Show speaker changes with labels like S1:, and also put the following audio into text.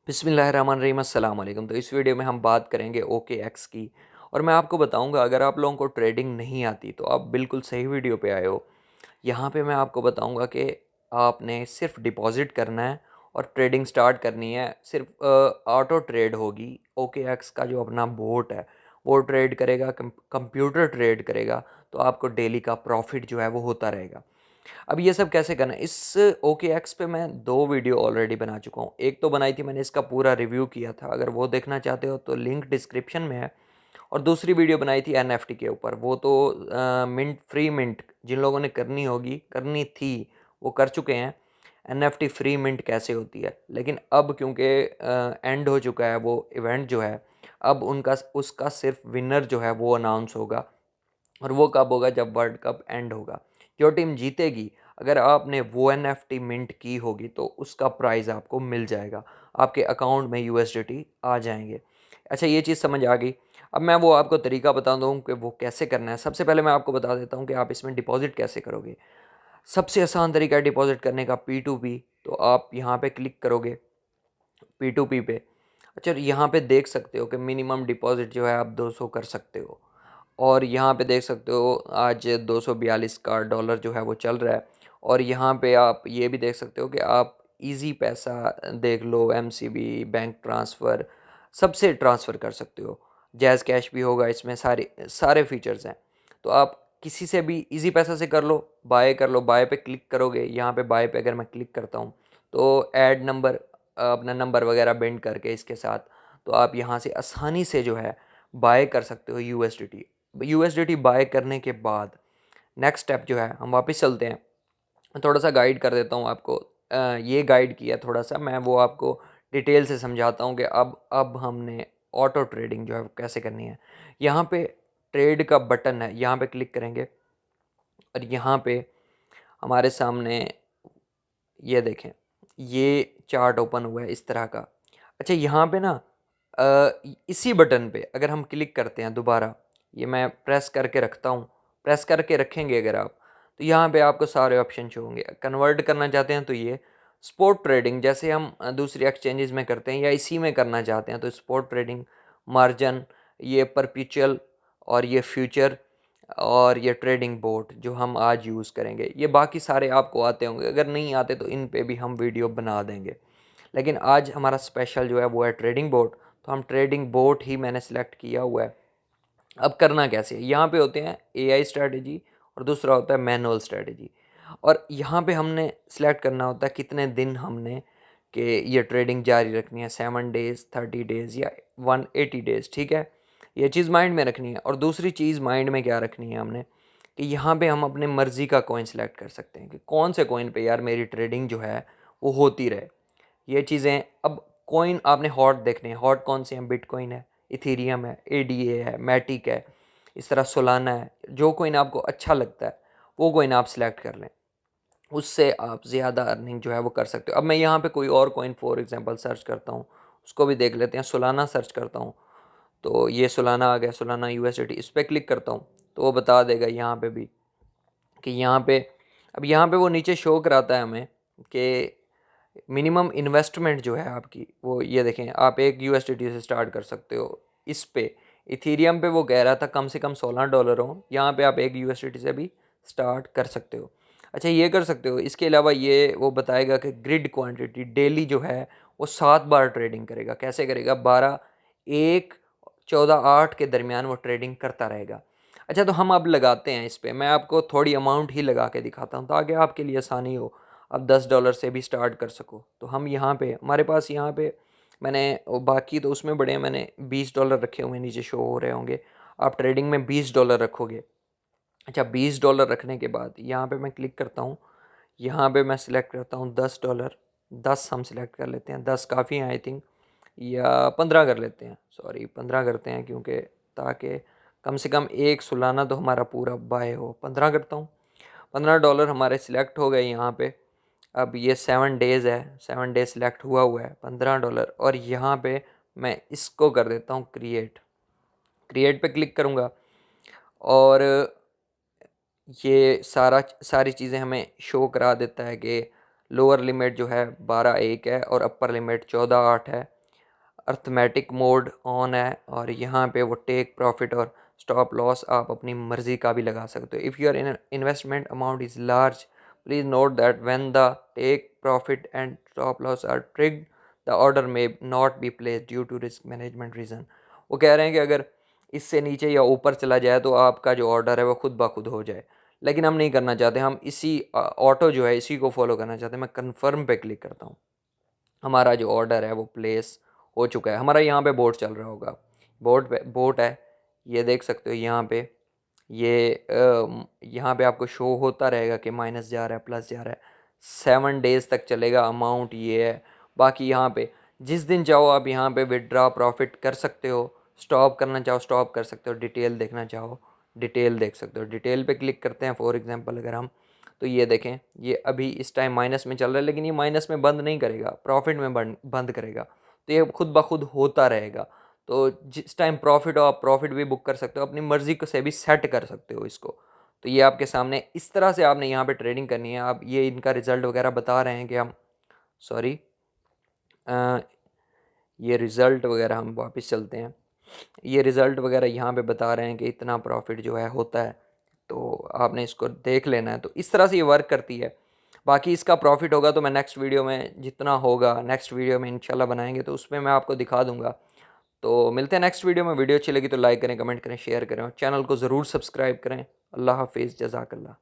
S1: बिस्मिल्लाहिर्रहमानिर्रहीम अस्सलाम वालेकुम। तो इस वीडियो में हम बात करेंगे ओके एक्स की। और मैं आपको बताऊंगा, अगर आप लोगों को ट्रेडिंग नहीं आती तो आप बिल्कुल सही वीडियो पे आए हो। यहाँ पे मैं आपको बताऊंगा कि आपने सिर्फ डिपॉजिट करना है और ट्रेडिंग स्टार्ट करनी है। सिर्फ ऑटो ट्रेड होगी। ओके एक्स का जो अपना बोट है वो ट्रेड करेगा, कंप्यूटर ट्रेड करेगा। तो आपको डेली का प्रॉफिट जो है वो होता रहेगा। अब ये सब कैसे करना है, इस ओके एक्स पे मैं 2 वीडियो ऑलरेडी बना चुका हूँ। एक तो बनाई थी मैंने, इसका पूरा रिव्यू किया था, अगर वो देखना चाहते हो तो लिंक डिस्क्रिप्शन में है। और दूसरी वीडियो बनाई थी एनएफटी के ऊपर, वो तो मिंट फ्री मिंट जिन लोगों ने करनी थी वो कर चुके हैं। एनएफटी फ्री मिंट कैसे होती है, लेकिन अब क्योंकि एंड हो चुका है वो इवेंट जो है, अब उनका उसका सिर्फ विनर जो है वो अनाउंस होगा। और वो कब होगा, जब वर्ल्ड कप एंड होगा। जो टीम जीतेगी, अगर आपने वो एनएफटी मिंट की होगी तो उसका प्राइज़ आपको मिल जाएगा, आपके अकाउंट में यूएसडीटी आ जाएंगे। अच्छा, ये चीज़ समझ आ गई। अब मैं वो आपको तरीका बता दूँ कि वो कैसे करना है। सबसे पहले मैं आपको बता देता हूँ कि आप इसमें डिपॉजिट कैसे करोगे। सबसे आसान तरीका है डिपॉजिट करने का P2P। तो आप यहाँ पे क्लिक करोगे P2P पे। अच्छा, यहाँ पे देख सकते हो कि मिनिमम डिपॉजिट जो है आप 200 कर सकते हो। और यहाँ पे देख सकते हो आज 242 का डॉलर जो है वो चल रहा है। और यहाँ पे आप ये भी देख सकते हो कि आप इजी पैसा देख लो, एमसीबी, बैंक ट्रांसफ़र, सबसे ट्रांसफ़र कर सकते हो। जैज़ कैश भी होगा इसमें, सारे सारे फीचर्स हैं। तो आप किसी से भी इजी पैसा से कर लो, बाय कर लो। बाय पे क्लिक करोगे, यहाँ पे बाय पे अगर मैं क्लिक करता हूँ तो ऐड नंबर, अपना नंबर वगैरह बेंड करके इसके साथ, तो आप यहाँ से आसानी से जो है बाय कर सकते हो यूएसडीटी बाय करने के बाद नेक्स्ट स्टेप जो है, हम वापस चलते हैं। थोड़ा सा गाइड कर देता हूँ आपको। ये गाइड किया थोड़ा सा, मैं वो आपको डिटेल से समझाता हूँ कि अब हमने ऑटो ट्रेडिंग जो है वो कैसे करनी है। यहाँ पे ट्रेड का बटन है, यहाँ पे क्लिक करेंगे और यहाँ पे हमारे सामने ये देखें, ये चार्ट ओपन हुआ है इस तरह का। अच्छा, यहाँ पे ना इसी बटन पे अगर हम क्लिक करते हैं दोबारा, ये मैं प्रेस करके रखता हूँ, प्रेस करके रखेंगे अगर आप, तो यहाँ पे आपको सारे ऑप्शन शो होंगे। कन्वर्ट करना चाहते हैं तो ये स्पॉट ट्रेडिंग, जैसे हम दूसरी एक्सचेंजेस में करते हैं या इसी में करना चाहते हैं तो स्पॉट ट्रेडिंग, मार्जिन, ये परपेचुअल, और ये फ्यूचर, और ये ट्रेडिंग बोट जो हम आज यूज़ करेंगे। ये बाकी सारे आपको आते होंगे, अगर नहीं आते तो इन पे भी हम वीडियो बना देंगे। लेकिन आज हमारा स्पेशल जो है वो है ट्रेडिंग बोट। तो हम ट्रेडिंग बोट ही मैंने सेलेक्ट किया हुआ है। अब करना कैसे है, यहाँ पे होते हैं एआई स्ट्रेटजी और दूसरा होता है मैनुअल स्ट्रेटजी। और यहाँ पे हमने सेलेक्ट करना होता है कितने दिन हमने कि ये ट्रेडिंग जारी रखनी है, 7 डेज़, 30 डेज़ या 180 डेज़, ठीक है। ये चीज़ माइंड में रखनी है। और दूसरी चीज़ माइंड में क्या रखनी है हमने, कि यहाँ पे हम अपने मर्ज़ी का कॉइन सेलेक्ट कर सकते हैं कि कौन से कॉइन पे यार मेरी ट्रेडिंग जो है वो होती रहे। ये चीज़ें, अब कॉइन आपने हॉट देखने हैं, हॉट कौन से हैं, बिटकॉइन है, इथेरियम है, एडीए है, मैटिक है, इस तरह सोलाना है। जो कॉइन आपको अच्छा लगता है वो कॉइन आप सिलेक्ट कर लें, उससे आप ज़्यादा अर्निंग जो है वो कर सकते हो। अब मैं यहाँ पे कोई और कॉइन फॉर एग्जांपल सर्च करता हूँ, उसको भी देख लेते हैं। सोलाना सर्च करता हूँ तो ये सोलाना आ गया, सोलाना यूएसडीटी। इस पर क्लिक करता हूँ तो वो बता देगा यहाँ पे भी कि यहाँ पे, अब यहाँ पे वो नीचे शो कराता है हमें कि मिनिमम इन्वेस्टमेंट जो है आपकी, वो ये देखें, आप एक यूएसडीटी से स्टार्ट कर सकते हो। इस पे इथीरियम पे वो कह रहा था कम से कम $16 हो, यहाँ पे आप एक यूएसडीटी से भी स्टार्ट कर सकते हो। अच्छा, ये कर सकते हो। इसके अलावा ये वो बताएगा कि ग्रिड क्वांटिटी डेली जो है वो 7 बार ट्रेडिंग करेगा। कैसे करेगा, 12, 1, 14, 8 के दरमियान वो ट्रेडिंग करता रहेगा। अच्छा, तो हम अब लगाते हैं इस पे, मैं आपको थोड़ी अमाउंट ही लगा के दिखाता हूँ ताकि आपके लिए आसानी हो, अब $10 से भी स्टार्ट कर सको। तो हम यहाँ पे, हमारे पास यहाँ पे मैंने बाकी तो उसमें बड़े मैंने $20 रखे हुए, नीचे शो हो रहे होंगे। आप ट्रेडिंग में $20 रखोगे। अच्छा, $20 रखने के बाद यहाँ पे मैं क्लिक करता हूँ, यहाँ पे मैं सिलेक्ट करता हूँ $10। 10 हम सिलेक्ट कर लेते हैं, 10 काफ़ी हैं आई थिंक, या 15 कर लेते हैं, सॉरी 15 करते हैं, क्योंकि ताकि कम से कम एक सालाना तो हमारा पूरा बाय हो। 15 करता हूँ। $15 हमारे सिलेक्ट हो गए यहाँ पे। अब ये 7 डेज़ है, 7 डेज सिलेक्ट हुआ है, $15। और यहाँ पे मैं इसको कर देता हूँ क्रिएट। क्रिएट पे क्लिक करूँगा और ये सारी चीज़ें हमें शो करा देता है कि लोअर लिमिट जो है 12.1 है और अपर लिमिट 14.8 है। अर्थमेटिक मोड ऑन है, और यहाँ पे वो टेक प्रॉफिट और स्टॉप लॉस आप अपनी मर्ज़ी का भी लगा सकते हो। If your investment amount is large, please note that when the take profit and stop loss are triggered, the order may not be placed due to risk management reason. वो कह रहे हैं कि अगर इससे नीचे या ऊपर चला जाए तो आपका जो ऑर्डर है वो खुद ब खुद हो जाए, लेकिन हम नहीं करना चाहते। हम इसी ऑटो जो है इसी को फॉलो करना चाहते हैं। मैं कन्फर्म पे क्लिक करता हूँ, हमारा जो ऑर्डर है वो प्लेस हो चुका है। हमारा यहाँ पे बोर्ड चल रहा होगा, बोर्ड पे बोट है, ये देख सकते हो यहाँ पे। ये यहाँ पे आपको शो होता रहेगा कि माइनस जा रहा है, प्लस जा रहा है। 7 डेज़ तक चलेगा, अमाउंट ये है। बाकी यहाँ पे जिस दिन चाहो आप यहाँ पे विड्रॉ प्रॉफिट कर सकते हो, स्टॉप करना चाहो स्टॉप कर सकते हो, डिटेल देखना चाहो डिटेल देख सकते हो। डिटेल पे क्लिक करते हैं फॉर एग्जांपल अगर हम, तो ये देखें ये अभी इस टाइम माइनस में चल रहा है, लेकिन ये माइनस में बंद नहीं करेगा, प्रॉफिट में बंद करेगा। तो ये खुद ब खुद होता रहेगा। तो जिस टाइम प्रॉफिट हो आप प्रॉफिट भी बुक कर सकते हो, अपनी मर्ज़ी से भी सेट कर सकते हो इसको। तो ये आपके सामने इस तरह से आपने यहाँ पे ट्रेडिंग करनी है। आप ये इनका रिज़ल्ट वगैरह बता रहे हैं कि हम सॉरी ये रिज़ल्ट वगैरह हम वापस चलते हैं। ये रिज़ल्ट वगैरह यहाँ पे बता रहे हैं कि इतना प्रॉफिट जो है होता है, तो आपने इसको देख लेना है। तो इस तरह से ये वर्क करती है। बाकी इसका प्रॉफिट होगा तो मैं नेक्स्ट वीडियो में जितना होगा नेक्स्ट वीडियो में इंशाल्लाह बनाएंगे, तो उसमें मैं आपको दिखा दूंगा। तो मिलते हैं नेक्स्ट वीडियो में। वीडियो अच्छी लगी तो लाइक करें, कमेंट करें, शेयर करें और चैनल को ज़रूर सब्सक्राइब करें। अल्लाह हाफिज़, जज़ाकल्लाह।